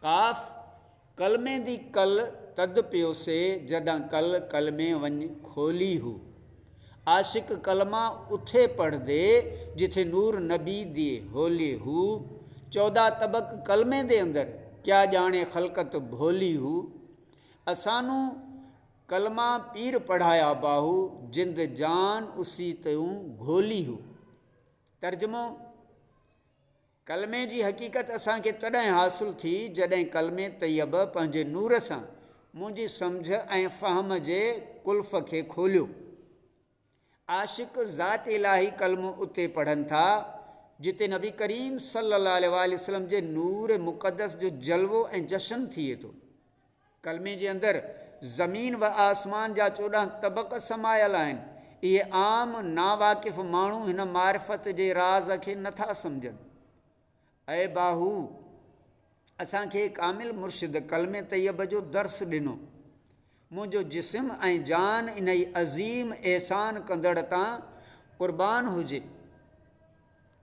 काफ़ कलमे दी कल तद पियो से जदा कल कलमे वन खोली हूँ। आशिक कलमा उथे पढ़ दे जिथे नूर नबी दिए होली हूँ। 14 तबक कलमे दे अंदर क्या जाने खलकत भोली हूँ। असानू कलमा पीर पढ़ाया बाहू जिंद जान उसी तूं घोली हूँ। तर्जुमो, कलमे जी हक़ीक़त असांखे तॾहिं हासिल थी जॾहिं कलमे तैयब पंहिंजे नूर सां मुंहिंजी सम्झ ऐं फ़हम जे कुल्फ़ खे खोलियो। आशिक़ ज़ात इलाही कलमो उते पढ़नि था जिते नबी करीम सल्लल्लाहु अलैहि वसल्लम जे नूर मुक़दस जो जलवो ऐं जशन थिए थो। कलमे जे अंदरि ज़मीन व आसमान जा 14 तबक़ समायल आहिनि। इहे आम नावाक़िफ़ माण्हू हिन मारिफत जे राज़ खे नथा सम्झनि। ऐं बाहू असांखे कामिल मुर्शिद कलमे तैयब जो दर्स ॾिनो। मुंहिंजो जिस्म ऐं जान इन ई अज़ीम एहसान कंदड़ तां क़ुर्बान हुजे।